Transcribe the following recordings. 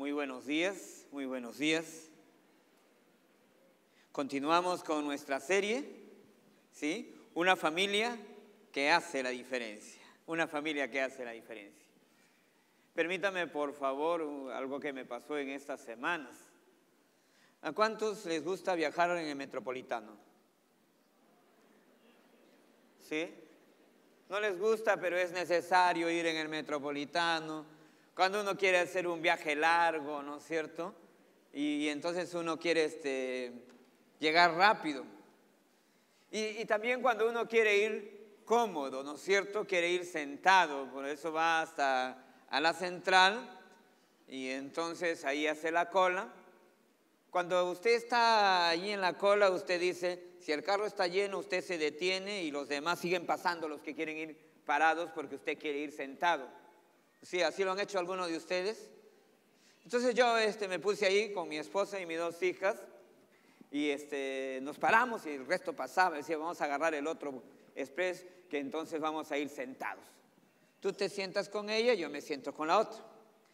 Muy buenos días, muy buenos días. Continuamos con nuestra serie, ¿sí? Una familia que hace la diferencia. Una familia que hace la diferencia. Permítame, por favor, algo que me pasó en estas semanas. ¿A cuántos les gusta viajar en el metropolitano? ¿Sí? No les gusta, pero es necesario ir en el metropolitano. Cuando uno quiere hacer un viaje largo, ¿no es cierto? Y entonces uno quiere llegar rápido. Y también cuando uno quiere ir cómodo, ¿no es cierto? Quiere ir sentado, por eso va hasta a la central y entonces ahí hace la cola. Cuando usted está allí en la cola, usted dice, si el carro está lleno, usted se detiene y los demás siguen pasando, los que quieren ir parados porque usted quiere ir sentado. Sí, así lo han hecho algunos de ustedes. Entonces yo me puse ahí con mi esposa y mis dos hijas y nos paramos y el resto pasaba. Decía, vamos a agarrar el otro express que entonces vamos a ir sentados. Tú te sientas con ella, yo me siento con la otra.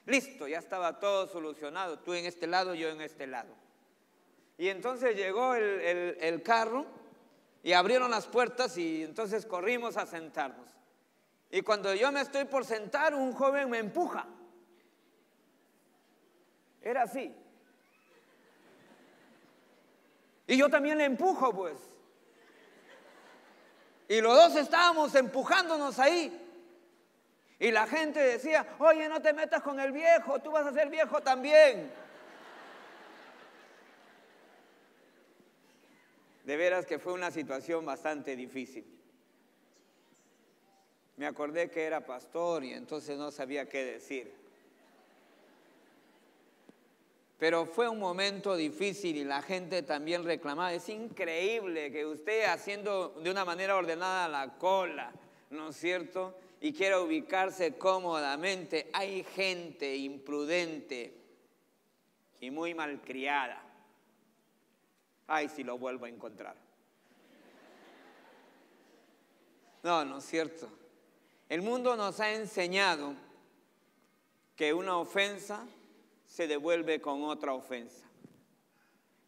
Listo, ya estaba todo solucionado. Tú en este lado, yo en este lado. Y entonces llegó el carro y abrieron las puertas y entonces corrimos a sentarnos. Y cuando yo me estoy por sentar, un joven me empuja. Era así. Y yo también le empujo, pues. Y los dos estábamos empujándonos ahí. Y la gente decía, oye, no te metas con el viejo, tú vas a ser viejo también. De veras que fue una situación bastante difícil. Me acordé que era pastor y entonces no sabía qué decir. Pero fue un momento difícil y la gente también reclamaba. Es increíble que usted haciendo de una manera ordenada la cola, ¿no es cierto? Y quiera ubicarse cómodamente. Hay gente imprudente y muy malcriada. Ay, si lo vuelvo a encontrar. No, no es cierto. El mundo nos ha enseñado que una ofensa se devuelve con otra ofensa,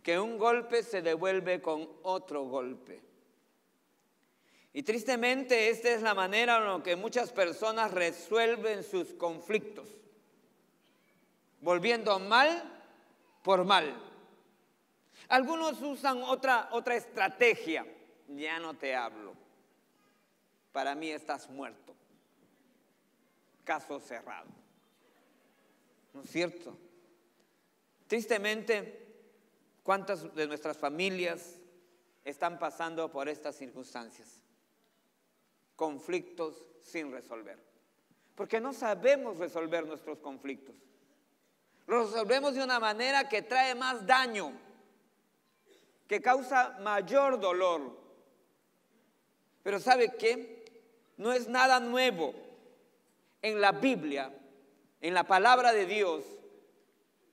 que un golpe se devuelve con otro golpe. Y tristemente esta es la manera en la que muchas personas resuelven sus conflictos, volviendo mal por mal. Algunos usan otra estrategia. Ya no te hablo. Para mí estás muerto. Caso cerrado. ¿No es cierto? Tristemente, ¿cuántas de nuestras familias están pasando por estas circunstancias? Conflictos sin resolver. Porque no sabemos resolver nuestros conflictos. Los resolvemos de una manera que trae más daño, que causa mayor dolor. Pero ¿sabe qué? No es nada nuevo. En la Biblia, en la palabra de Dios,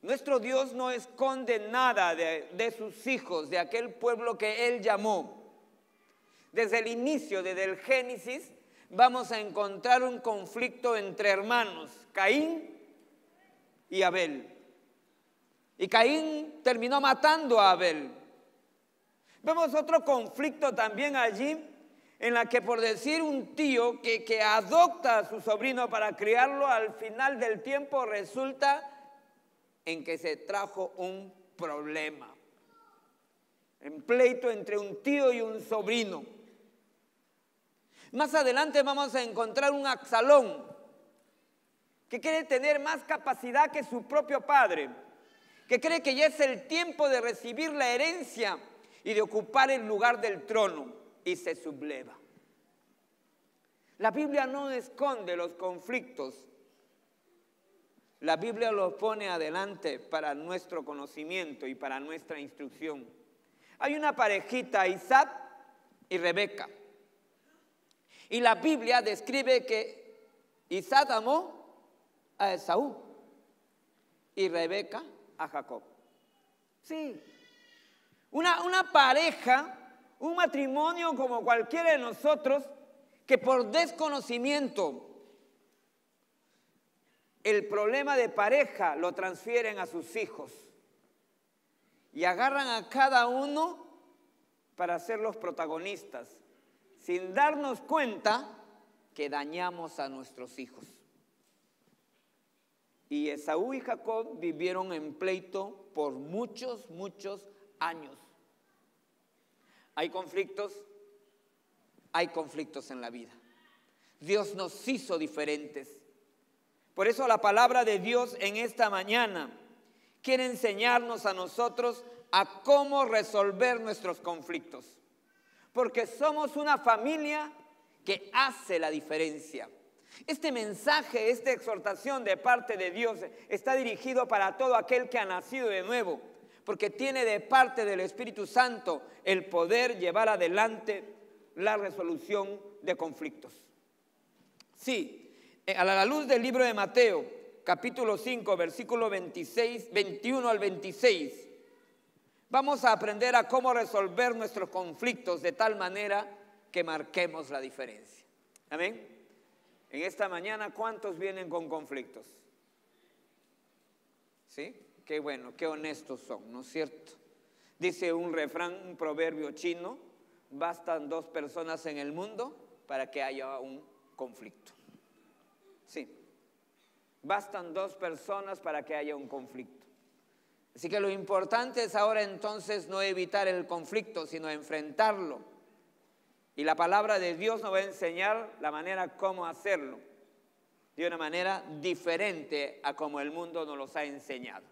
nuestro Dios no esconde nada de sus hijos, de aquel pueblo que Él llamó. Desde el inicio, desde el Génesis, vamos a encontrar un conflicto entre hermanos, Caín y Abel. Y Caín terminó matando a Abel. Vemos otro conflicto también allí, en la que por decir un tío que adopta a su sobrino para criarlo, al final del tiempo resulta en que se trajo un problema. Un pleito entre un tío y un sobrino. Más adelante vamos a encontrar un Absalón que quiere tener más capacidad que su propio padre, que cree que ya es el tiempo de recibir la herencia y de ocupar el lugar del trono. Y se subleva. La Biblia no esconde los conflictos. La Biblia los pone adelante para nuestro conocimiento y para nuestra instrucción. Hay una parejita, Isaac y Rebeca. Y la Biblia describe que Isaac amó a Esaú y Rebeca a Jacob. Sí, una pareja, un matrimonio como cualquiera de nosotros, que por desconocimiento el problema de pareja lo transfieren a sus hijos y agarran a cada uno para ser los protagonistas, sin darnos cuenta que dañamos a nuestros hijos. Y Esaú y Jacob vivieron en pleito por muchos años. Hay conflictos en la vida. Dios nos hizo diferentes. Por eso la palabra de Dios en esta mañana quiere enseñarnos a nosotros a cómo resolver nuestros conflictos. Porque somos una familia que hace la diferencia. Este mensaje, esta exhortación de parte de Dios está dirigido para todo aquel que ha nacido de nuevo, porque tiene de parte del Espíritu Santo el poder llevar adelante la resolución de conflictos. Sí, a la luz del libro de Mateo, capítulo 5, versículo 21 al 26, vamos a aprender a cómo resolver nuestros conflictos de tal manera que marquemos la diferencia. Amén. En esta mañana, ¿cuántos vienen con conflictos? ¿Sí? Qué bueno, qué honestos son, ¿no es cierto? Dice un refrán, un proverbio chino: bastan 2 personas en el mundo para que haya un conflicto. Sí, bastan 2 personas para que haya un conflicto. Así que lo importante es ahora entonces no evitar el conflicto, sino enfrentarlo. Y la palabra de Dios nos va a enseñar la manera cómo hacerlo, de una manera diferente a como el mundo nos los ha enseñado.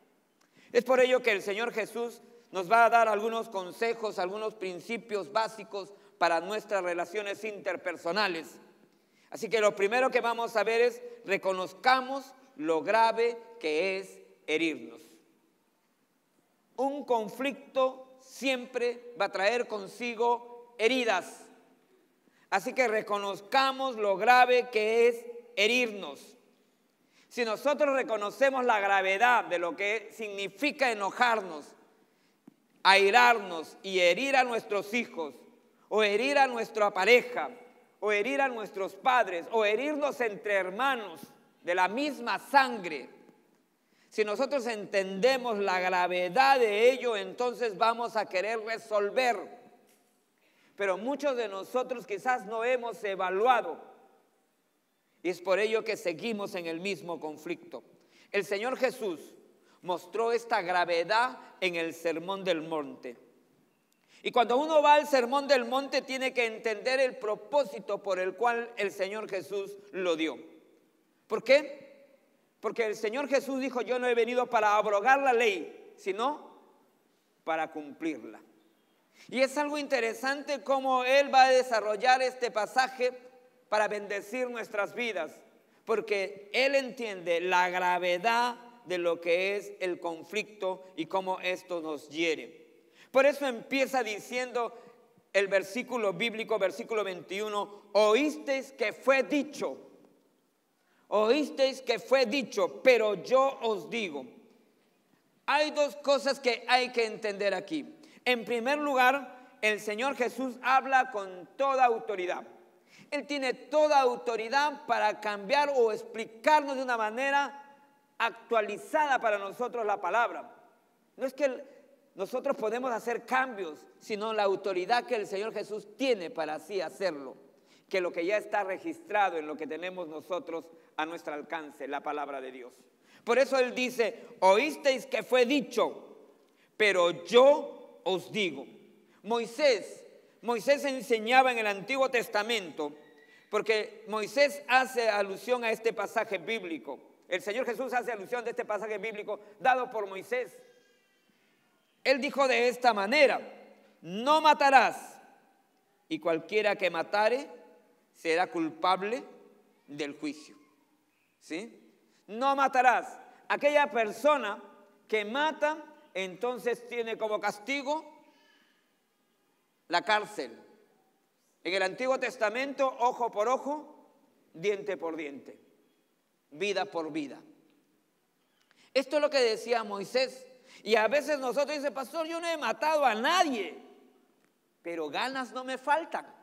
Es por ello que el Señor Jesús nos va a dar algunos consejos, algunos principios básicos para nuestras relaciones interpersonales. Así que lo primero que vamos a ver es: reconozcamos lo grave que es herirnos. Un conflicto siempre va a traer consigo heridas. Así que reconozcamos lo grave que es herirnos. Si nosotros reconocemos la gravedad de lo que significa enojarnos, airarnos y herir a nuestros hijos, o herir a nuestra pareja, o herir a nuestros padres, o herirnos entre hermanos de la misma sangre, si nosotros entendemos la gravedad de ello, entonces vamos a querer resolver. Pero muchos de nosotros quizás no hemos evaluado, y es por ello que seguimos en el mismo conflicto. El Señor Jesús mostró esta gravedad en el Sermón del Monte. Y cuando uno va al Sermón del Monte, tiene que entender el propósito por el cual el Señor Jesús lo dio. ¿Por qué? Porque el Señor Jesús dijo: yo no he venido para abrogar la ley, sino para cumplirla. Y es algo interesante cómo Él va a desarrollar este pasaje para bendecir nuestras vidas, porque Él entiende la gravedad de lo que es el conflicto y cómo esto nos hiere. Por eso empieza diciendo el versículo bíblico, versículo 21, oísteis que fue dicho, pero yo os digo. Hay 2 cosas que hay que entender aquí. En primer lugar, el Señor Jesús habla con toda autoridad. Él tiene toda autoridad para cambiar o explicarnos de una manera actualizada para nosotros la palabra. No es que nosotros podemos hacer cambios, sino la autoridad que el Señor Jesús tiene para así hacerlo, que lo que ya está registrado en lo que tenemos nosotros a nuestro alcance, la palabra de Dios. Por eso Él dice: oísteis que fue dicho, pero yo os digo. Moisés enseñaba en el Antiguo Testamento, porque Moisés hace alusión a este pasaje bíblico. El Señor Jesús hace alusión de este pasaje bíblico dado por Moisés. Él dijo de esta manera: no matarás, y cualquiera que matare será culpable del juicio. ¿Sí? No matarás. Aquella persona que mata, entonces tiene como castigo la cárcel. En el Antiguo Testamento, ojo por ojo, diente por diente, vida por vida. Esto es lo que decía Moisés. Y a veces nosotros dicen: pastor, yo no he matado a nadie, pero ganas no me faltan.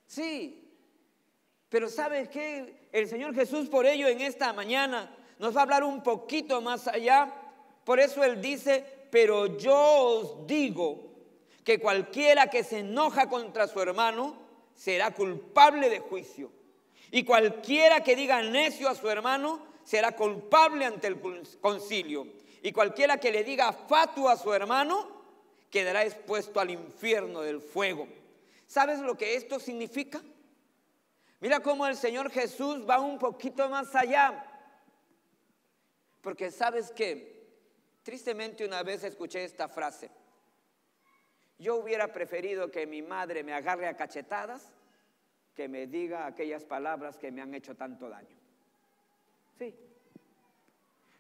Sí, Pero ¿sabe qué? El Señor Jesús por ello en esta mañana nos va a hablar un poquito más allá. Por eso Él dice, pero yo os digo que cualquiera que se enoja contra su hermano será culpable de juicio. Y cualquiera que diga necio a su hermano será culpable ante el concilio. Y cualquiera que le diga fatuo a su hermano quedará expuesto al infierno del fuego. ¿Sabes lo que esto significa? Mira cómo el Señor Jesús va un poquito más allá. Porque ¿sabes qué? Tristemente una vez escuché esta frase. Yo hubiera preferido que mi madre me agarre a cachetadas que me diga aquellas palabras que me han hecho tanto daño. Sí.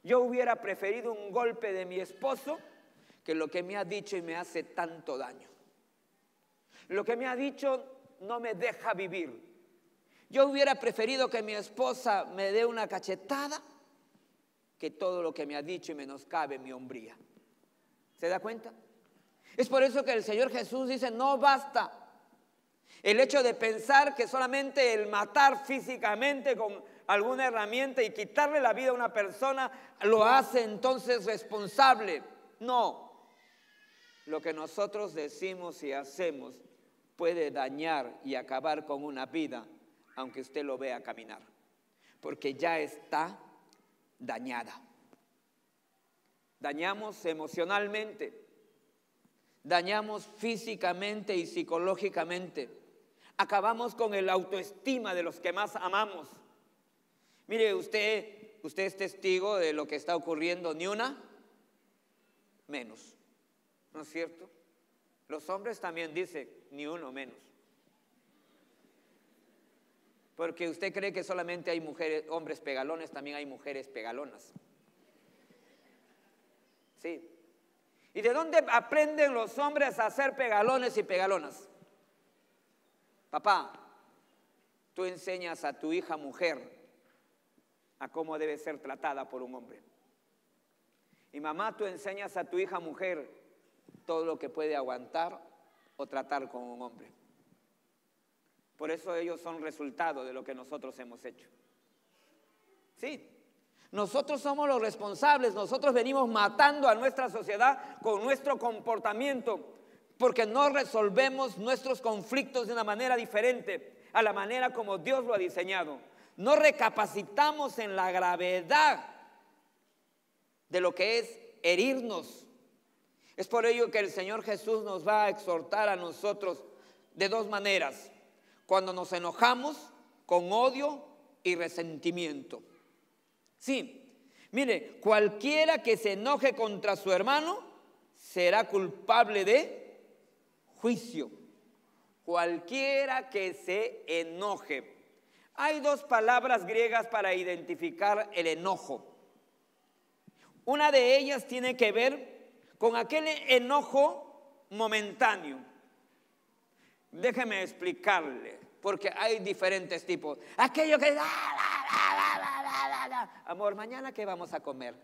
Yo hubiera preferido un golpe de mi esposo que lo que me ha dicho y me hace tanto daño. Lo que me ha dicho no me deja vivir. Yo hubiera preferido que mi esposa me dé una cachetada que todo lo que me ha dicho y menoscabe mi hombría. ¿Se da cuenta? Es por eso que el Señor Jesús dice, no basta el hecho de pensar que solamente el matar físicamente con alguna herramienta y quitarle la vida a una persona lo hace entonces responsable. No. Lo que nosotros decimos y hacemos puede dañar y acabar con una vida, aunque usted lo vea caminar, porque ya está dañada. Dañamos emocionalmente, dañamos físicamente y psicológicamente. Acabamos con el autoestima de los que más amamos. Mire, usted es testigo de lo que está ocurriendo, ni una menos, ¿no es cierto? Los hombres también dicen, ni uno menos. Porque usted cree que solamente hay mujeres, hombres pegalones, también hay mujeres pegalonas. Sí. ¿Y de dónde aprenden los hombres a ser pegalones y pegalonas? Papá, tú enseñas a tu hija mujer a cómo debe ser tratada por un hombre. Y mamá, tú enseñas a tu hija mujer todo lo que puede aguantar o tratar con un hombre. Por eso ellos son resultado de lo que nosotros hemos hecho. Sí, nosotros somos los responsables, nosotros venimos matando a nuestra sociedad con nuestro comportamiento, porque no resolvemos nuestros conflictos de una manera diferente a la manera como Dios lo ha diseñado. No recapacitamos en la gravedad de lo que es herirnos. Es por ello que el Señor Jesús nos va a exhortar a nosotros de dos maneras. Cuando nos enojamos con odio y resentimiento. Sí, mire, cualquiera que se enoje contra su hermano será culpable de juicio. Cualquiera que se enoje. Hay dos palabras griegas para identificar el enojo. Una de ellas tiene que ver con aquel enojo momentáneo. Déjeme explicarle, porque hay diferentes tipos. Aquello que... Amor, ¿mañana qué vamos a comer?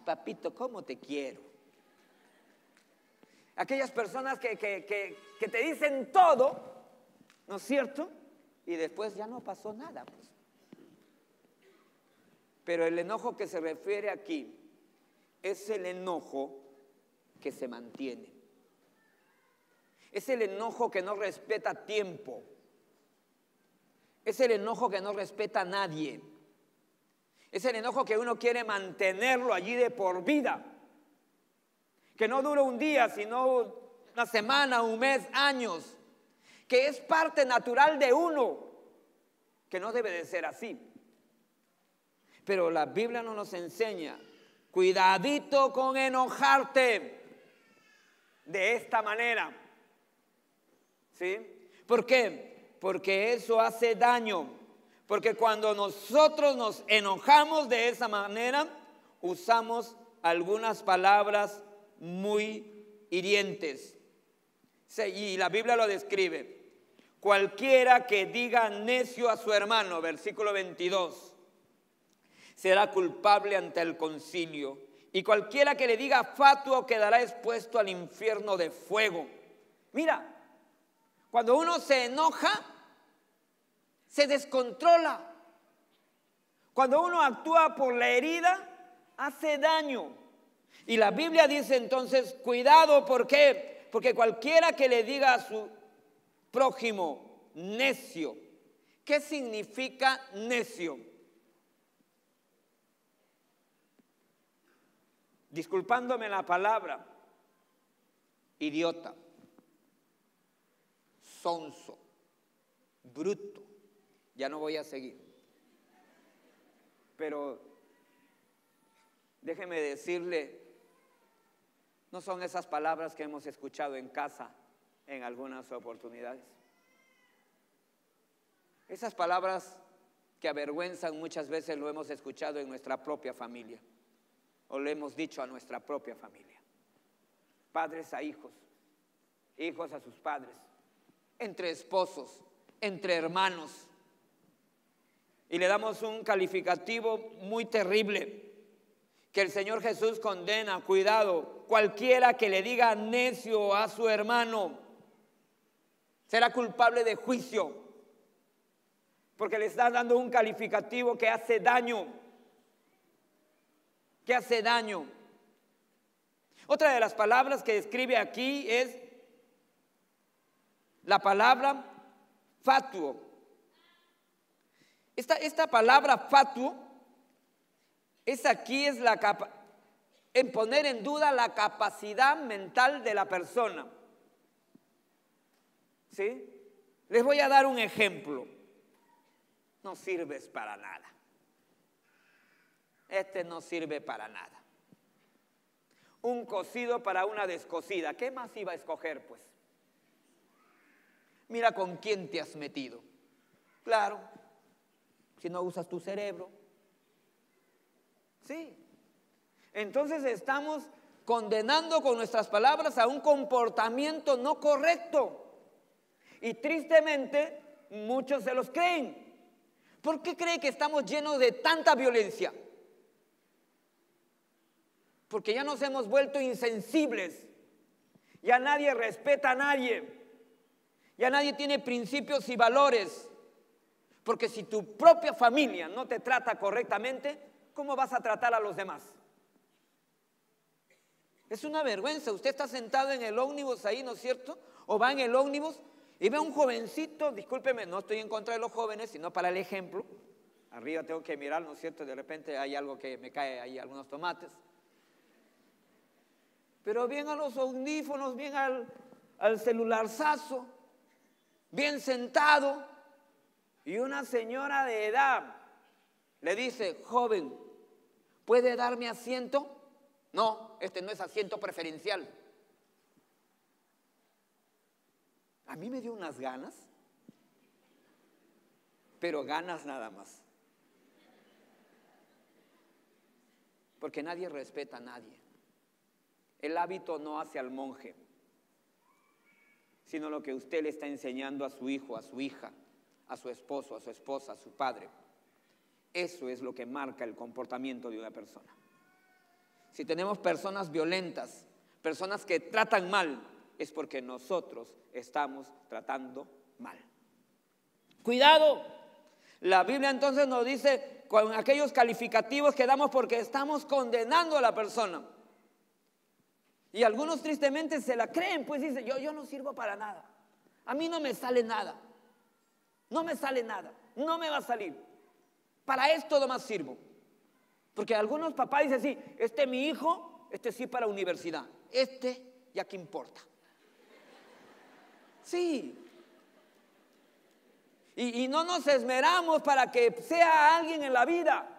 Papito, ¿cómo te quiero? Aquellas personas que te dicen todo, ¿no es cierto? Y después ya no pasó nada, pues. Pero el enojo que se refiere aquí es el enojo que se mantiene. Es el enojo que no respeta tiempo. Es el enojo que no respeta a nadie. Es el enojo que uno quiere mantenerlo allí de por vida. Que no dura un día, sino una semana, un mes, años. Que es parte natural de uno. Que no debe de ser así. Pero la Biblia no nos enseña. Cuidadito con enojarte de esta manera. ¿Sí? ¿Por qué? Porque eso hace daño. Porque cuando nosotros nos enojamos de esa manera, usamos algunas palabras muy hirientes. Y la Biblia lo describe. Cualquiera que diga necio a su hermano, versículo 22, será culpable ante el concilio. Y cualquiera que le diga fatuo quedará expuesto al infierno de fuego. Mira, Cuando uno se enoja, se descontrola. Cuando uno actúa por la herida, hace daño. Y la Biblia dice entonces, cuidado, ¿por qué? Porque cualquiera que le diga a su prójimo necio, ¿qué significa necio? Disculpándome la palabra, idiota, sonso, bruto. Ya no voy a seguir. Pero déjeme decirle, no son esas palabras que hemos escuchado en casa en algunas oportunidades. Esas palabras que avergüenzan muchas veces lo hemos escuchado en nuestra propia familia, o lo hemos dicho a nuestra propia familia. Padres a hijos, hijos a sus padres, entre esposos, entre hermanos. Y le damos un calificativo muy terrible que el Señor Jesús condena. Cuidado, cualquiera que le diga necio a su hermano será culpable de juicio, porque le está dando un calificativo que hace daño. Que hace daño. Otra de las palabras que describe aquí es la palabra fatuo. Esta palabra fatuo es en poner en duda la capacidad mental de la persona. ¿Sí? Les voy a dar un ejemplo. No sirves para nada. Este no sirve para nada. Un cocido para una descosida. ¿Qué más iba a escoger, pues? Mira con quién te has metido. Claro, si no usas tu cerebro. Sí. Entonces estamos condenando con nuestras palabras a un comportamiento no correcto. Y tristemente, muchos se los creen. ¿Por qué cree que estamos llenos de tanta violencia? Porque ya nos hemos vuelto insensibles. Ya nadie respeta a nadie. Ya nadie tiene principios y valores. Porque si tu propia familia no te trata correctamente, ¿cómo vas a tratar a los demás? Es una vergüenza. Usted está sentado en el ómnibus ahí, ¿no es cierto? O va en el ómnibus y ve a un jovencito, discúlpeme, no estoy en contra de los jóvenes, sino para el ejemplo. Arriba tengo que mirar, ¿no es cierto? De repente hay algo que me cae ahí, algunos tomates. Pero bien a los audífonos, bien al celularzazo, bien sentado. Y una señora de edad le dice, joven, ¿puede darme asiento? No, este no es asiento preferencial. A mí me dio unas ganas, pero ganas nada más. Porque nadie respeta a nadie. El hábito no hace al monje, sino lo que usted le está enseñando a su hijo, a su hija, a su esposo, a su esposa, a su padre. Eso es lo que marca el comportamiento de una persona. Si tenemos personas violentas, personas que tratan mal, es porque nosotros estamos tratando mal. Cuidado. La Biblia entonces nos dice con aquellos calificativos que damos porque estamos condenando a la persona. Y algunos tristemente se la creen, pues dicen, yo no sirvo para nada. A mí no me sale nada. No me sale nada. No me va a salir. Para esto nomás sirvo. Porque algunos papás dicen, sí, mi hijo, sí para universidad. Ya que importa. Sí. Y no nos esmeramos para que sea alguien en la vida.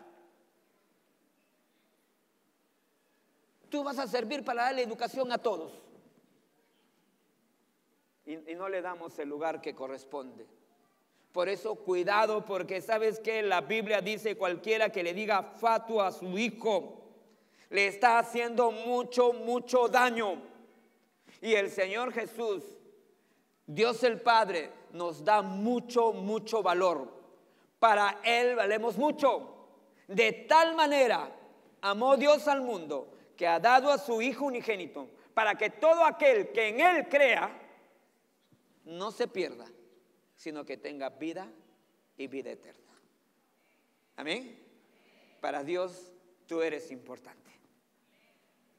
Tú vas a servir para darle educación a todos. Y no le damos el lugar que corresponde. Por eso cuidado, porque sabes que la Biblia dice cualquiera que le diga fatuo a su hijo le está haciendo mucho, mucho daño. Y el Señor Jesús, Dios el Padre, nos da mucho, mucho valor. Para Él valemos mucho. De tal manera amó Dios al mundo que ha dado a su Hijo unigénito para que todo aquel que en Él crea no se pierda, sino que tenga vida y vida eterna. Amén. Para Dios tú eres importante.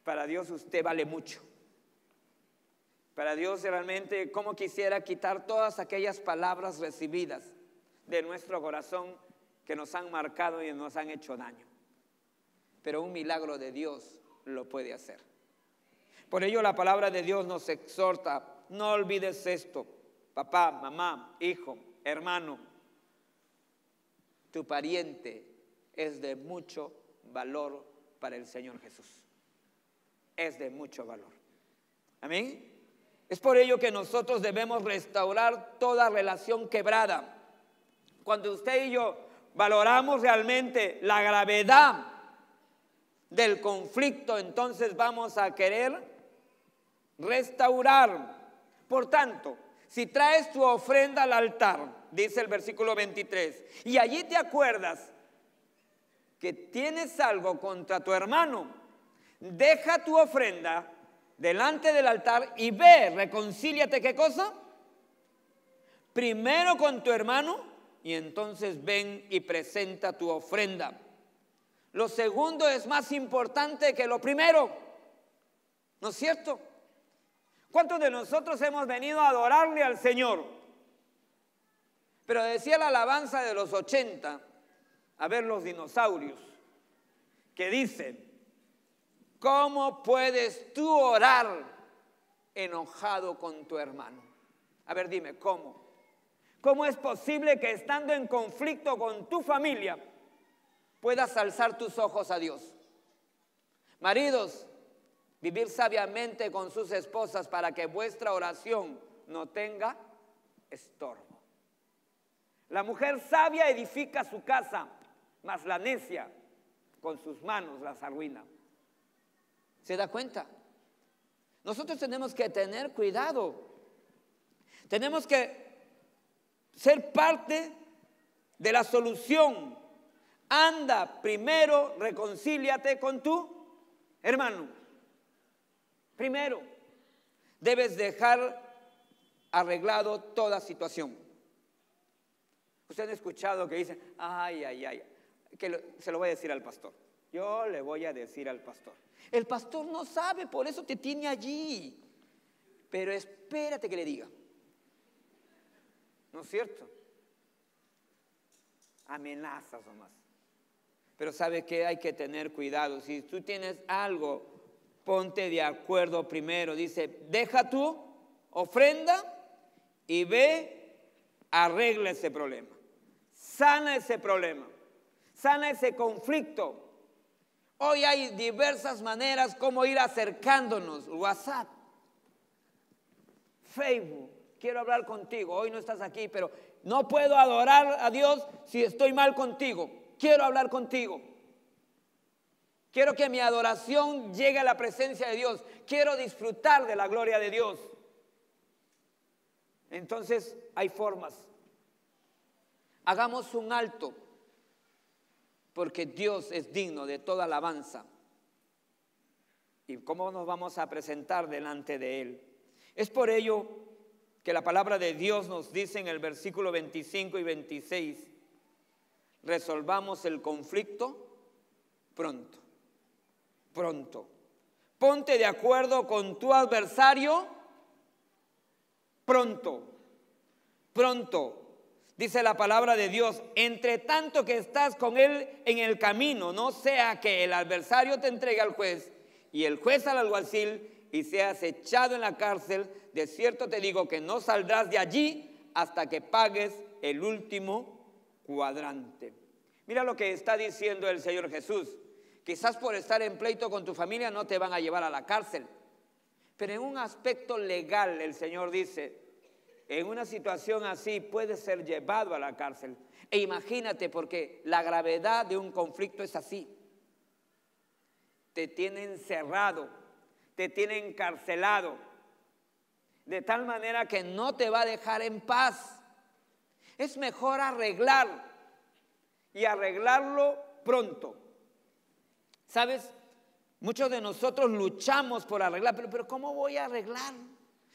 Para Dios usted vale mucho. Para Dios realmente, como quisiera quitar todas aquellas palabras recibidas de nuestro corazón que nos han marcado y nos han hecho daño. Pero un milagro de Dios lo puede hacer. Por ello la palabra de Dios nos exhorta: no olvides esto, papá, mamá, hijo, hermano. Tu pariente es de mucho valor para el Señor Jesús. Es de mucho valor. Amén. Es por ello que nosotros debemos restaurar toda relación quebrada. Cuando usted y yo valoramos realmente la gravedad del conflicto, entonces vamos a querer restaurar. Por tanto, si traes tu ofrenda al altar, dice el versículo 23, y allí te acuerdas que tienes algo contra tu hermano, deja tu ofrenda delante del altar y ve, reconcíliate, ¿qué cosa? Primero con tu hermano y entonces ven y presenta tu ofrenda. Lo segundo es más importante que lo primero, ¿no es cierto? ¿Cuántos de nosotros hemos venido a adorarle al Señor? Pero decía la alabanza de los 80, a ver los dinosaurios, que dice: ¿cómo puedes tú orar enojado con tu hermano? A ver, dime, ¿cómo? ¿Cómo es posible que estando en conflicto con tu familia puedas alzar tus ojos a Dios? Maridos, vivir sabiamente con sus esposas para que vuestra oración no tenga estorbo. La mujer sabia edifica su casa, mas la necia con sus manos las arruina. ¿Se da cuenta? Nosotros tenemos que tener cuidado. Tenemos que ser parte de la solución. Anda, primero reconcíliate con tu hermano. Primero, debes dejar arreglado toda situación. Ustedes han escuchado que dicen: ay, se lo voy a decir al pastor. Yo le voy a decir al pastor. El pastor no sabe, por eso te tiene allí. Pero espérate que le diga. ¿No es cierto? Amenazas nomás. Pero ¿sabe qué? Hay que tener cuidado. Si tú tienes algo, ponte de acuerdo primero. Dice: deja tu ofrenda y ve, arregla ese problema. Sana ese problema. Sana ese conflicto. Hoy hay diversas maneras como ir acercándonos. WhatsApp, Facebook. Quiero hablar contigo. Hoy no estás aquí, pero no puedo adorar a Dios si estoy mal contigo. Quiero hablar contigo. Quiero que mi adoración llegue a la presencia de Dios. Quiero disfrutar de la gloria de Dios. Entonces hay formas. Hagamos un alto, porque Dios es digno de toda alabanza. ¿Y cómo nos vamos a presentar delante de Él? Es por ello que la palabra de Dios nos dice en el versículo 25 y 26: resolvamos el conflicto pronto. Pronto. Ponte de acuerdo con tu adversario pronto. Pronto. Dice la palabra de Dios: entre tanto que estás con él en el camino, no sea que el adversario te entregue al juez y el juez al alguacil y seas echado en la cárcel. De cierto te digo que no saldrás de allí hasta que pagues el último cuadrante. Mira lo que está diciendo el Señor Jesús. Quizás por estar en pleito con tu familia no te van a llevar a la cárcel, pero en un aspecto legal el Señor dice: en una situación así puedes ser llevado a la cárcel. E imagínate, porque la gravedad de un conflicto es así. Te tiene encerrado, te tiene encarcelado, de tal manera que no te va a dejar en paz. Es mejor arreglar y arreglarlo pronto. ¿Sabes? Muchos de nosotros luchamos por arreglar, pero ¿cómo voy a arreglar?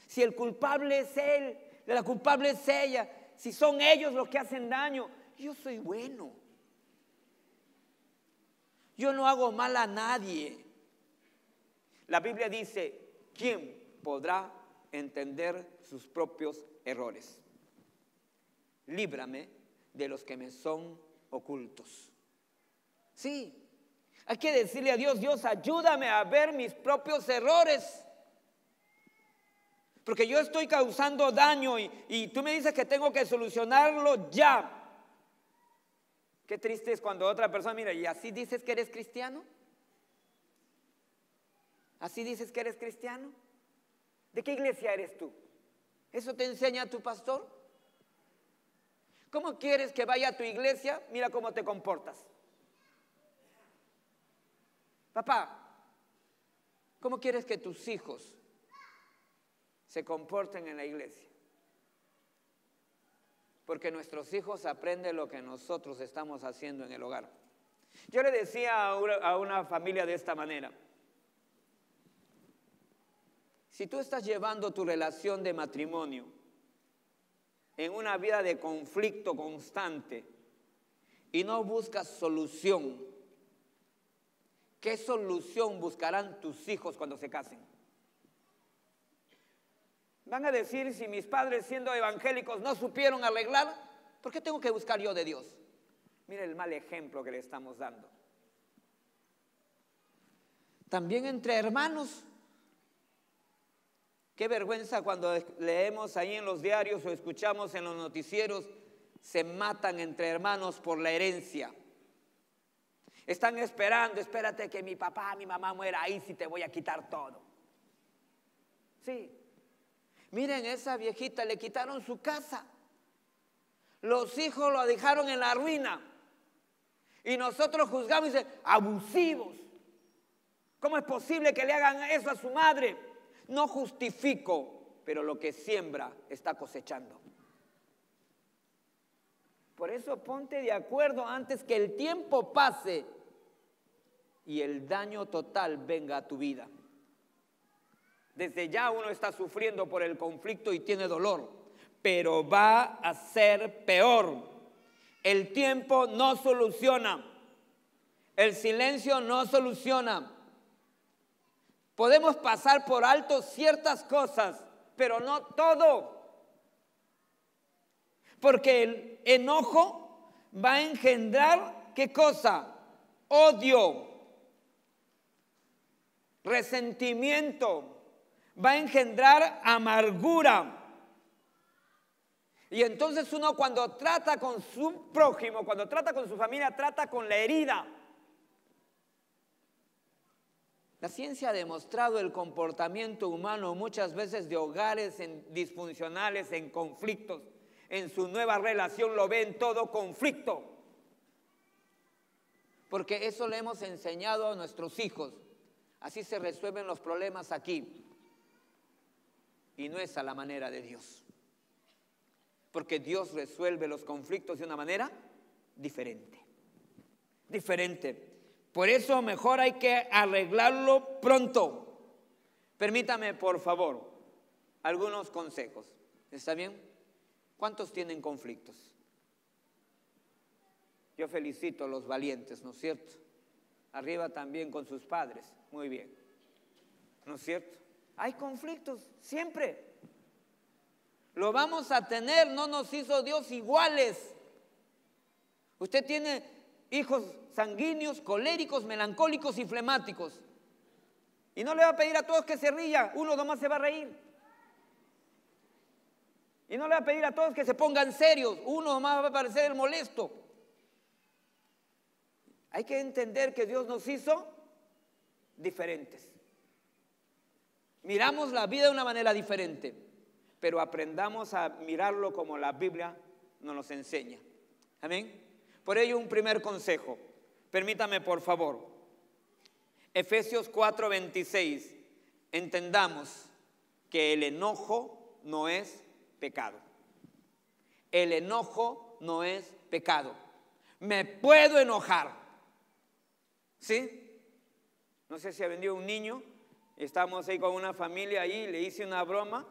Si el culpable es él. La culpable es ella. Si son ellos los que hacen daño, yo soy bueno. Yo no hago mal a nadie. La Biblia dice, ¿quién podrá entender sus propios errores? Líbrame de los que me son ocultos. Sí, hay que decirle a Dios, Dios, ayúdame a ver mis propios errores. Porque yo estoy causando daño y tú me dices que tengo que solucionarlo ya. Qué triste es cuando otra persona, mira, ¿y así dices que eres cristiano? ¿Así dices que eres cristiano? ¿De qué iglesia eres tú? ¿Eso te enseña tu pastor? ¿Cómo quieres que vaya a tu iglesia? Mira cómo te comportas. Papá, ¿cómo quieres que tus hijos se comporten en la iglesia? Porque nuestros hijos aprenden lo que nosotros estamos haciendo en el hogar. Yo le decía a una familia de esta manera: si tú estás llevando tu relación de matrimonio en una vida de conflicto constante y no buscas solución, ¿qué solución buscarán tus hijos cuando se casen? Van a decir, si mis padres siendo evangélicos no supieron arreglar, ¿por qué tengo que buscar yo de Dios? Mire el mal ejemplo que le estamos dando. También entre hermanos. Qué vergüenza cuando leemos ahí en los diarios o escuchamos en los noticieros, se matan entre hermanos por la herencia. Están esperando, espérate que mi papá, mi mamá muera, ahí sí te voy a quitar todo. Sí. Miren, esa viejita le quitaron su casa. Los hijos lo dejaron en la ruina. Y nosotros juzgamos y dicen, abusivos. ¿Cómo es posible que le hagan eso a su madre? No justifico, pero lo que siembra está cosechando. Por eso ponte de acuerdo antes que el tiempo pase y el daño total venga a tu vida. Desde ya uno está sufriendo por el conflicto y tiene dolor, pero va a ser peor. El tiempo no soluciona. El silencio no soluciona. Podemos pasar por alto ciertas cosas, pero no todo. Porque el enojo va a engendrar, ¿qué cosa? Odio, resentimiento. Va a engendrar amargura. Y entonces uno cuando trata con su prójimo, cuando trata con su familia, trata con la herida. La ciencia ha demostrado el comportamiento humano muchas veces de hogares disfuncionales, en conflictos. En su nueva relación lo ven todo conflicto. Porque eso le hemos enseñado a nuestros hijos. Así se resuelven los problemas aquí. Y no es a la manera de Dios. Porque Dios resuelve los conflictos de una manera diferente. Diferente. Por eso mejor hay que arreglarlo pronto. Permítame, por favor, algunos consejos. ¿Está bien? ¿Cuántos tienen conflictos? Yo felicito a los valientes, ¿no es cierto? Arriba también con sus padres. Muy bien. ¿No es cierto? Hay conflictos, siempre. Lo vamos a tener, no nos hizo Dios iguales. Usted tiene hijos sanguíneos, coléricos, melancólicos y flemáticos. Y no le va a pedir a todos que se rían, uno nomás se va a reír. Y no le va a pedir a todos que se pongan serios, uno nomás va a parecer el molesto. Hay que entender que Dios nos hizo diferentes. Miramos la vida de una manera diferente, pero aprendamos a mirarlo como la Biblia nos enseña. Amén. Por ello, un primer consejo. Permítame, por favor. Efesios 4:26. Entendamos que el enojo no es pecado. El enojo no es pecado. Me puedo enojar. ¿Sí? No sé si ha venido un niño. Estábamos ahí con una familia ahí, le hice una broma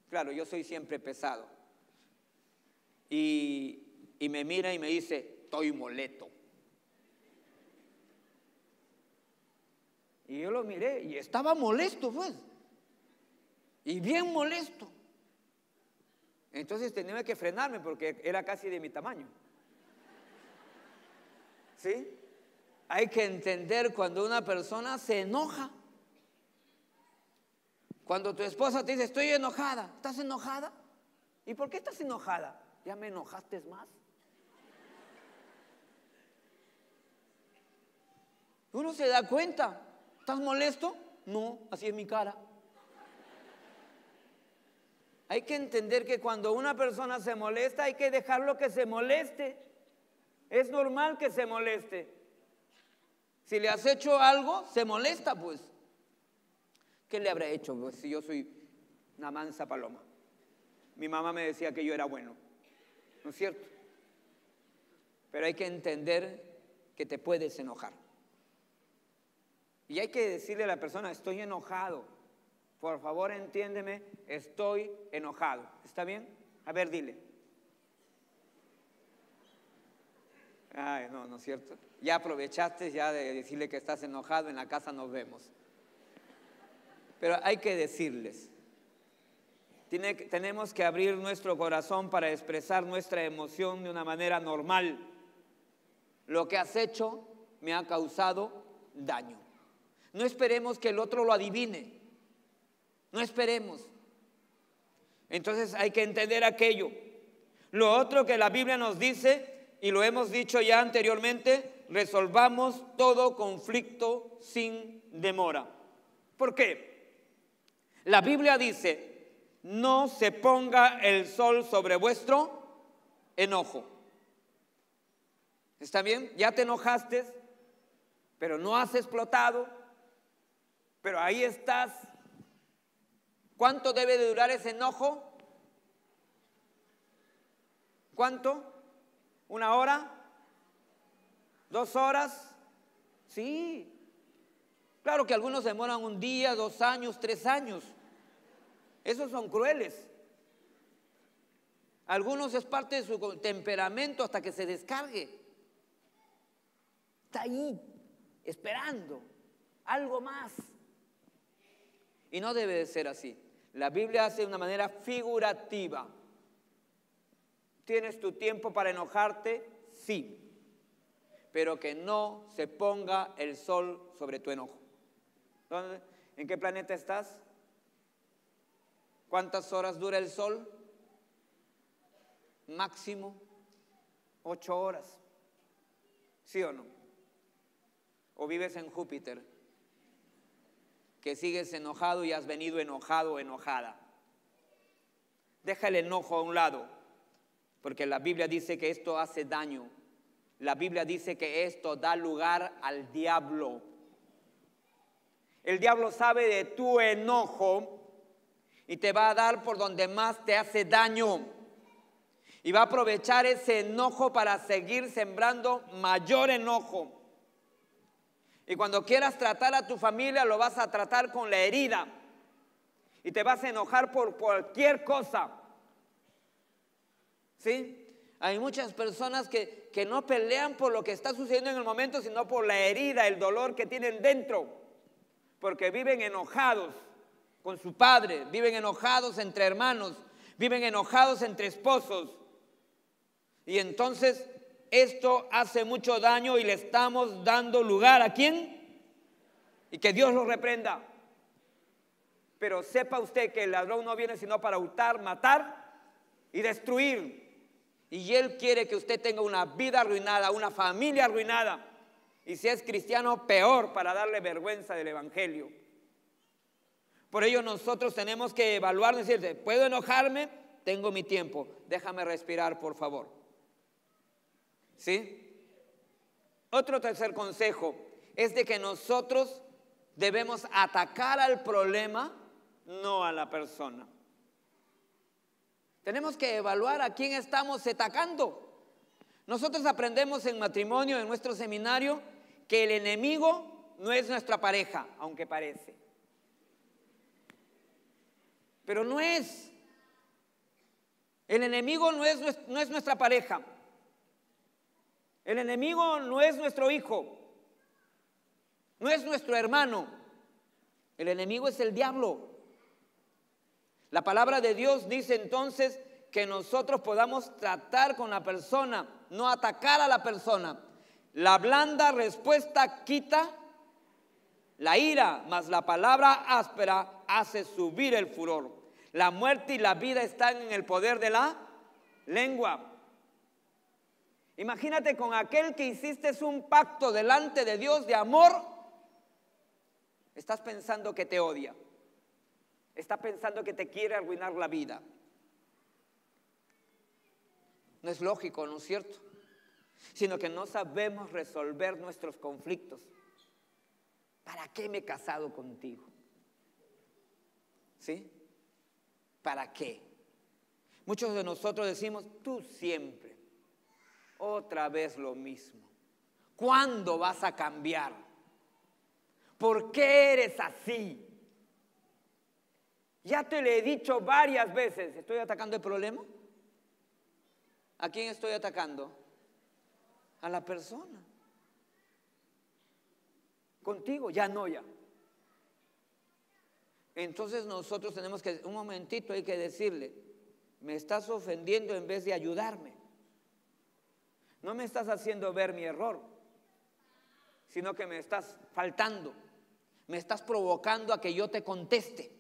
Claro, yo soy siempre pesado. Y me mira y me dice, estoy molesto. Y yo lo miré y estaba molesto, pues. Y bien molesto. Entonces tenía que frenarme porque era casi de mi tamaño. ¿Sí? Hay que entender cuando una persona se enoja. Cuando tu esposa te dice, estoy enojada. ¿Estás enojada? ¿Y por qué estás enojada? ¿Ya me enojaste más? Uno se da cuenta. ¿Estás molesto? No, así es mi cara. Hay que entender que cuando una persona se molesta hay que dejarlo que se moleste. Es normal que se moleste. Si le has hecho algo, se molesta, pues. ¿Qué le habrá hecho? Pues si yo soy una mansa paloma. Mi mamá me decía que yo era bueno. ¿No es cierto? Pero hay que entender que te puedes enojar. Y hay que decirle a la persona, estoy enojado. Por favor, entiéndeme, estoy enojado. ¿Está bien? A ver, dile. Ay, no, ¿no es cierto? Ya aprovechaste ya de decirle que estás enojado, en la casa nos vemos. Pero hay que decirles. Tenemos que abrir nuestro corazón para expresar nuestra emoción de una manera normal. Lo que has hecho me ha causado daño. No esperemos que el otro lo adivine. No esperemos. Entonces hay que entender aquello. Lo otro que la Biblia nos dice, y lo hemos dicho ya anteriormente, resolvamos todo conflicto sin demora. ¿Por qué? La Biblia dice, no se ponga el sol sobre vuestro enojo. ¿Está bien? Ya te enojaste, pero no has explotado, pero ahí estás. ¿Cuánto debe de durar ese enojo? ¿Cuánto? ¿1 hora? ¿2 horas? Sí. Claro que algunos demoran 1 día, 2 años, 3 años. Esos son crueles. Algunos es parte de su temperamento hasta que se descargue. Está ahí, esperando algo más. Y no debe de ser así. La Biblia hace de una manera figurativa. ¿Tienes tu tiempo para enojarte? Sí. Pero que no se ponga el sol sobre tu enojo. ¿Dónde? ¿En qué planeta estás? ¿Cuántas horas dura el sol? Máximo 8 horas. ¿Sí o no? ¿O vives en Júpiter? Que sigues enojado y has venido enojado o enojada. Deja el enojo a un lado, porque la Biblia dice que esto hace daño. La Biblia dice que esto da lugar al diablo. El diablo sabe de tu enojo y te va a dar por donde más te hace daño. Y va a aprovechar ese enojo para seguir sembrando mayor enojo. Y cuando quieras tratar a tu familia, lo vas a tratar con la herida. Y te vas a enojar por cualquier cosa. ¿Sí? Hay muchas personas que no pelean por lo que está sucediendo en el momento, sino por la herida, el dolor que tienen dentro. Porque viven enojados con su padre, viven enojados entre hermanos, viven enojados entre esposos. Y entonces esto hace mucho daño y le estamos dando lugar ¿a quién? Y que Dios lo reprenda. Pero sepa usted que el ladrón no viene sino para hurtar, matar y destruir. Y él quiere que usted tenga una vida arruinada, una familia arruinada. Y si es cristiano, peor, para darle vergüenza del evangelio. Por ello nosotros tenemos que evaluarnos y decir, ¿puedo enojarme? Tengo mi tiempo, déjame respirar, por favor. ¿Sí? Otro tercer consejo es de que nosotros debemos atacar al problema, no a la persona. Tenemos que evaluar a quién estamos atacando. Nosotros aprendemos en matrimonio, en nuestro seminario, que el enemigo no es nuestra pareja, aunque parece. Pero no es. El enemigo no es nuestra pareja. El enemigo no es nuestro hijo. No es nuestro hermano. El enemigo es el diablo. La palabra de Dios dice entonces que nosotros podamos tratar con la persona, no atacar a la persona. La blanda respuesta quita la ira, mas la palabra áspera hace subir el furor. La muerte y la vida están en el poder de la lengua. Imagínate con aquel que hiciste un pacto delante de Dios de amor. Estás pensando que te odia. Estás pensando que te quiere arruinar la vida. No es lógico, ¿no es cierto? Sino que no sabemos resolver nuestros conflictos. ¿Para qué me he casado contigo? ¿Sí? ¿Para qué? Muchos de nosotros decimos, tú siempre, otra vez lo mismo. ¿Cuándo vas a cambiar? ¿Por qué eres así? Ya te lo he dicho varias veces. ¿Estoy atacando el problema? ¿A quién estoy atacando? A la persona. Contigo, ya no, ya. Entonces nosotros tenemos que, un momentito, hay que decirle, me estás ofendiendo en vez de ayudarme. No me estás haciendo ver mi error, sino que me estás faltando. Me estás provocando a que yo te conteste.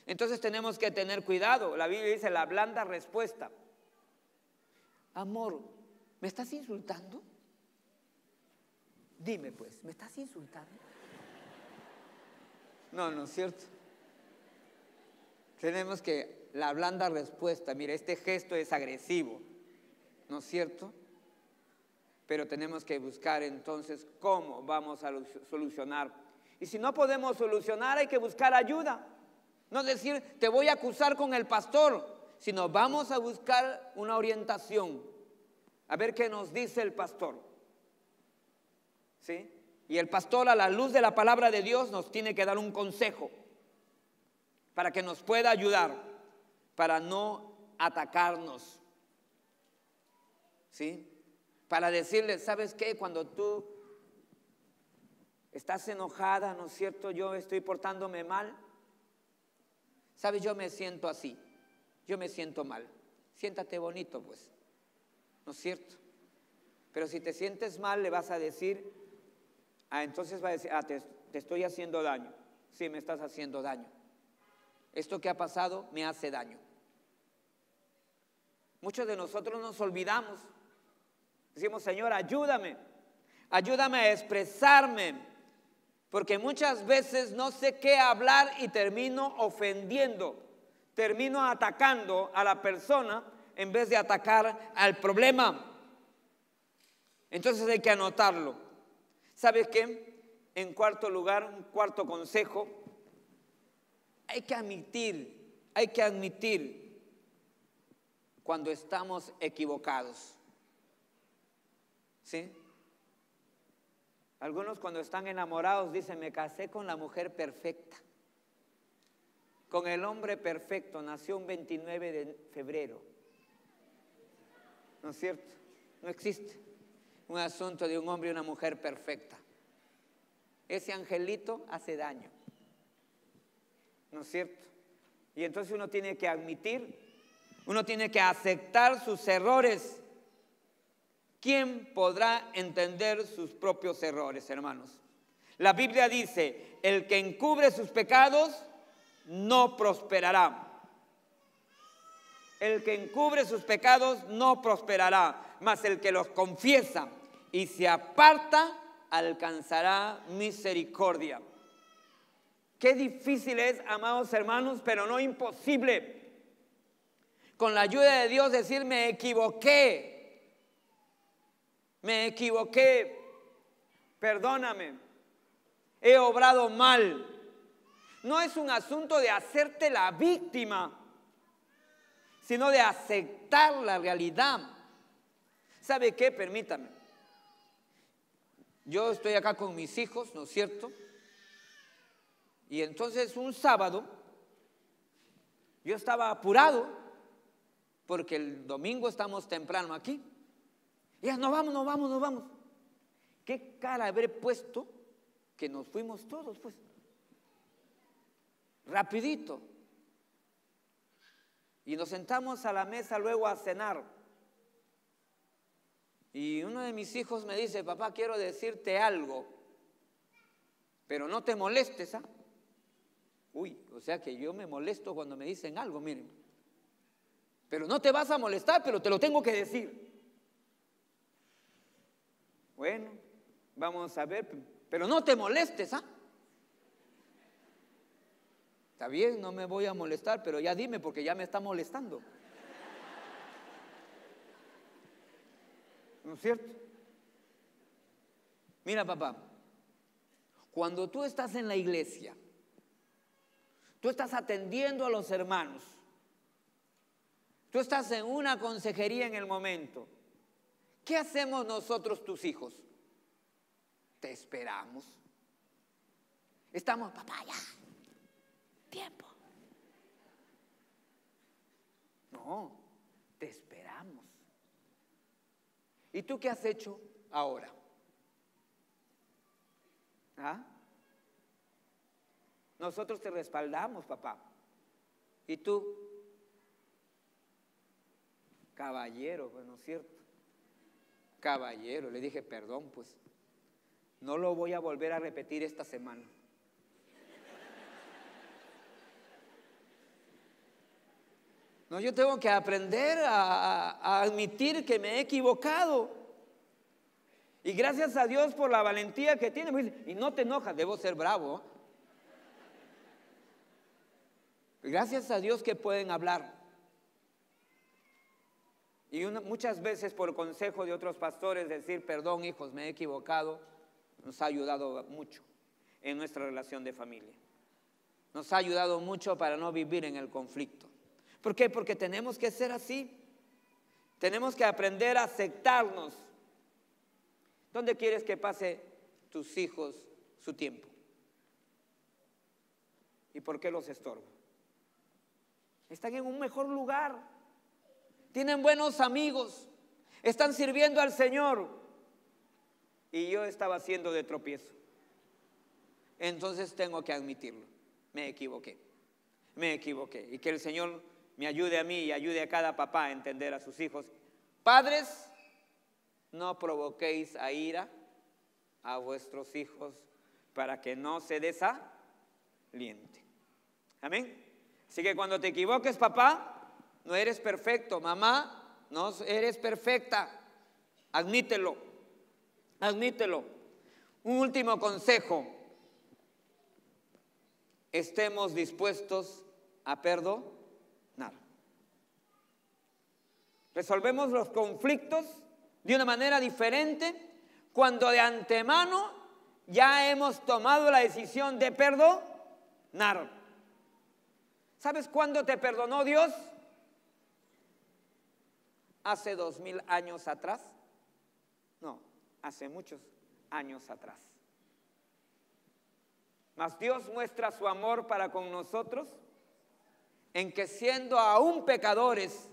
Entonces tenemos que tener cuidado. La Biblia dice la blanda respuesta. Amor, ¿me estás insultando? Dime pues, ¿me estás insultando? No, no es cierto. Tenemos que, la blanda respuesta, mira, este gesto es agresivo, ¿no es cierto? Pero tenemos que buscar entonces cómo vamos a solucionar. Y si no podemos solucionar, hay que buscar ayuda. No decir, te voy a acusar con el pastor, sino vamos a buscar una orientación. A ver qué nos dice el pastor. ¿Sí? Y el pastor, a la luz de la palabra de Dios, nos tiene que dar un consejo para que nos pueda ayudar, para no atacarnos. ¿Sí? Para decirle, ¿sabes qué? Cuando tú estás enojada, ¿no es cierto? Yo estoy portándome mal. ¿Sabes? Yo me siento así. Yo me siento mal. Siéntate bonito, pues. ¿No es cierto? Pero si te sientes mal, le vas a decir, entonces va a decir, te estoy haciendo daño. Sí, me estás haciendo daño. Esto que ha pasado me hace daño. Muchos de nosotros nos olvidamos. Decimos, Señor, ayúdame a expresarme, porque muchas veces no sé qué hablar y termino ofendiendo, termino atacando a la persona en vez de atacar al problema. Entonces hay que anotarlo. ¿Sabes qué? En cuarto lugar, un cuarto consejo, hay que admitir cuando estamos equivocados. ¿Sí? Algunos cuando están enamorados dicen, me casé con la mujer perfecta, con el hombre perfecto, nació un 29 de febrero. ¿No es cierto? No existe un asunto de un hombre y una mujer perfecta. Ese angelito hace daño. ¿No es cierto? Y entonces uno tiene que admitir, uno tiene que aceptar sus errores. ¿Quién podrá entender sus propios errores, hermanos? La Biblia dice, el que encubre sus pecados no prosperará. El que encubre sus pecados no prosperará, mas el que los confiesa y se aparta alcanzará misericordia. Qué difícil es, amados hermanos, pero no imposible. Con la ayuda de Dios decir, me equivoqué, perdóname, he obrado mal. No es un asunto de hacerte la víctima, sino de aceptar la realidad. ¿Sabe qué? Permítame. Yo estoy acá con mis hijos, ¿no es cierto? Y entonces un sábado, yo estaba apurado porque el domingo estamos temprano aquí. Ya, nos vamos. ¿Qué cara habré puesto que nos fuimos todos, pues? Rapidito. Y nos sentamos a la mesa luego a cenar. Y uno de mis hijos me dice: papá, quiero decirte algo, pero no te molestes, ¿ah? Uy, o sea que yo me molesto cuando me dicen algo, miren. Pero no te vas a molestar, pero te lo tengo que decir. Bueno, vamos a ver, pero no te molestes, ¿ah? Está bien, no me voy a molestar, pero ya dime porque ya me está molestando. ¿No es cierto? Mira, papá, cuando tú estás en la iglesia, tú estás atendiendo a los hermanos, tú estás en una consejería en el momento, ¿qué hacemos nosotros, tus hijos? Te esperamos. Estamos, papá, ya, tiempo. No, te esperamos. ¿Y tú qué has hecho ahora? ¿Ah? Nosotros te respaldamos, papá. ¿Y tú? Caballero, pues, ¿no es cierto? Caballero, le dije: perdón, pues, no lo voy a volver a repetir esta semana. No, yo tengo que aprender a admitir que me he equivocado. Y gracias a Dios por la valentía que tiene. Y no te enojas, debo ser bravo. Gracias a Dios que pueden hablar. Y muchas veces por consejo de otros pastores decir: perdón, hijos, me he equivocado, nos ha ayudado mucho en nuestra relación de familia. Nos ha ayudado mucho para no vivir en el conflicto. ¿Por qué? Porque tenemos que ser así. Tenemos que aprender a aceptarnos. ¿Dónde quieres que pase tus hijos su tiempo? ¿Y por qué los estorbo? Están en un mejor lugar. Tienen buenos amigos. Están sirviendo al Señor. Y yo estaba haciendo de tropiezo. Entonces tengo que admitirlo. Me equivoqué. Y que el Señor me ayude a mí y ayude a cada papá a entender a sus hijos. Padres, no provoquéis a ira a vuestros hijos para que no se desalienten. Amén. Así que cuando te equivoques, papá, no eres perfecto. Mamá, no eres perfecta. Admítelo. Un último consejo: estemos dispuestos a perdonar. Resolvemos los conflictos de una manera diferente cuando de antemano ya hemos tomado la decisión de perdonar. ¿Sabes cuándo te perdonó Dios? ¿Hace 2000 años atrás? No, hace muchos años atrás. Mas Dios muestra su amor para con nosotros en que, siendo aún pecadores,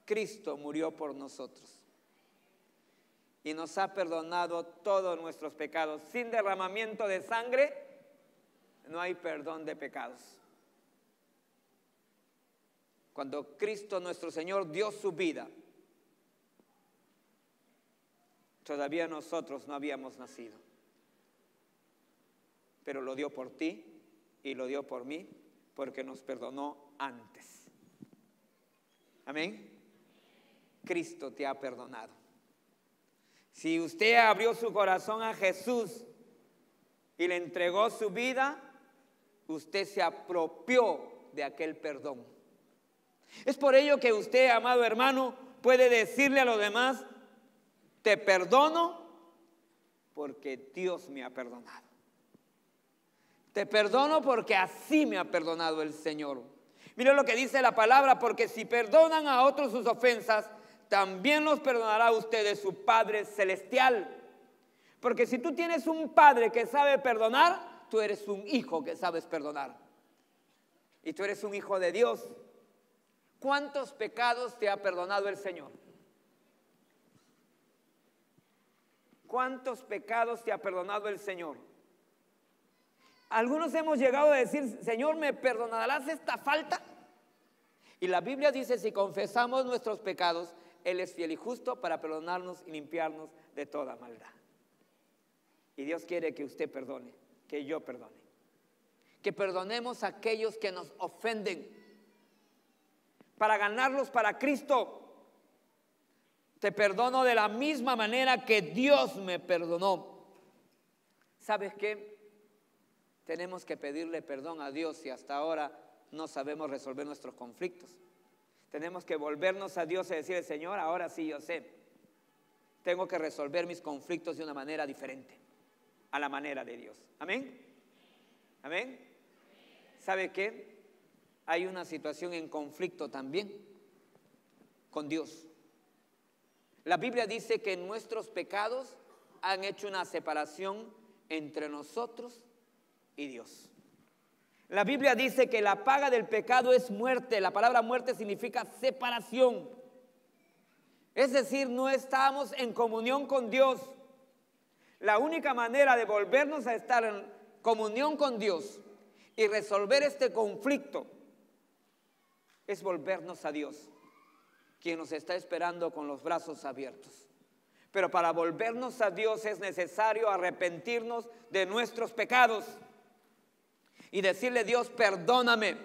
Cristo murió por nosotros y nos ha perdonado todos nuestros pecados. Sin derramamiento de sangre no hay perdón de pecados. Cuando Cristo nuestro Señor dio su vida, todavía nosotros no habíamos nacido, pero lo dio por ti y lo dio por mí, porque nos perdonó antes. Amén. Cristo te ha perdonado. Si usted abrió su corazón a Jesús y le entregó su vida, usted se apropió de aquel perdón. Es por ello que usted, amado hermano, puede decirle a los demás: te perdono porque Dios me ha perdonado. Te perdono porque así me ha perdonado el Señor. Mira lo que dice la palabra: porque si perdonan a otros sus ofensas, también los perdonará a ustedes su Padre Celestial. Porque si tú tienes un padre que sabe perdonar, tú eres un hijo que sabes perdonar. Y tú eres un hijo de Dios. ¿Cuántos pecados te ha perdonado el Señor? ¿Cuántos pecados te ha perdonado el Señor? Algunos hemos llegado a decir, Señor, ¿me perdonarás esta falta? Y la Biblia dice, si confesamos nuestros pecados, Él es fiel y justo para perdonarnos y limpiarnos de toda maldad. Y Dios quiere que usted perdone, que yo perdone. Que perdonemos a aquellos que nos ofenden, para ganarlos para Cristo. Te perdono de la misma manera que Dios me perdonó. ¿Sabes qué? Tenemos que pedirle perdón a Dios si hasta ahora no sabemos resolver nuestros conflictos. Tenemos que volvernos a Dios y decirle, Señor, ahora sí yo sé. Tengo que resolver mis conflictos de una manera diferente, a la manera de Dios. ¿Amén? ¿Amén? ¿Sabe qué? Hay una situación en conflicto también con Dios. La Biblia dice que nuestros pecados han hecho una separación entre nosotros y Dios. La Biblia dice que la paga del pecado es muerte. La palabra muerte significa separación. Es decir, no estamos en comunión con Dios. La única manera de volvernos a estar en comunión con Dios y resolver este conflicto es volvernos a Dios, quien nos está esperando con los brazos abiertos. Pero para volvernos a Dios es necesario arrepentirnos de nuestros pecados y decirle, Dios, perdóname,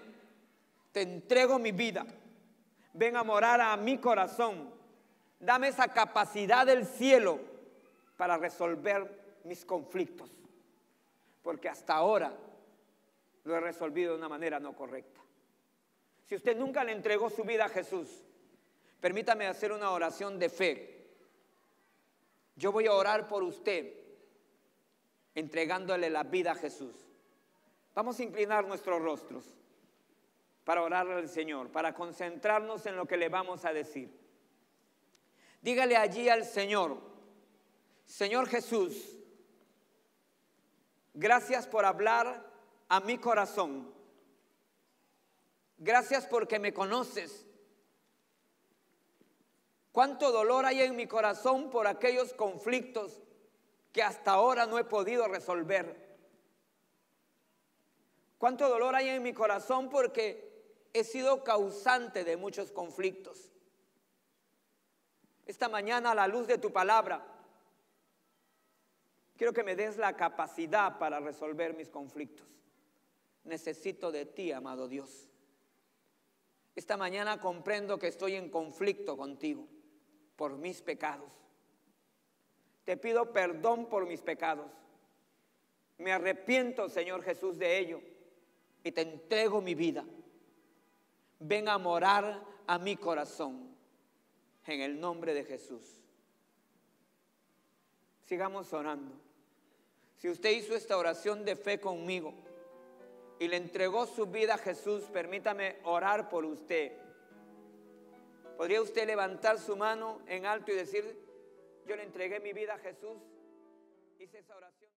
te entrego mi vida, ven a morar a mi corazón, dame esa capacidad del cielo para resolver mis conflictos, porque hasta ahora lo he resolvido de una manera no correcta. Si usted nunca le entregó su vida a Jesús, permítame hacer una oración de fe. Yo voy a orar por usted, entregándole la vida a Jesús. Vamos a inclinar nuestros rostros para orarle al Señor, para concentrarnos en lo que le vamos a decir. Dígale allí al Señor, Señor Jesús, gracias por hablar a mi corazón. Gracias porque me conoces. Cuánto dolor hay en mi corazón por aquellos conflictos que hasta ahora no he podido resolver. Cuánto dolor hay en mi corazón porque he sido causante de muchos conflictos. Esta mañana, a la luz de tu palabra, quiero que me des la capacidad para resolver mis conflictos. Necesito de ti, amado Dios. Esta mañana comprendo que estoy en conflicto contigo por mis pecados. Te pido perdón por mis pecados. Me arrepiento, Señor Jesús, de ello y te entrego mi vida. Ven a morar a mi corazón en el nombre de Jesús. Sigamos orando. Si usted hizo esta oración de fe conmigo y le entregó su vida a Jesús, permítame orar por usted. ¿Podría usted levantar su mano en alto y decir, yo le entregué mi vida a Jesús? Hice esa oración.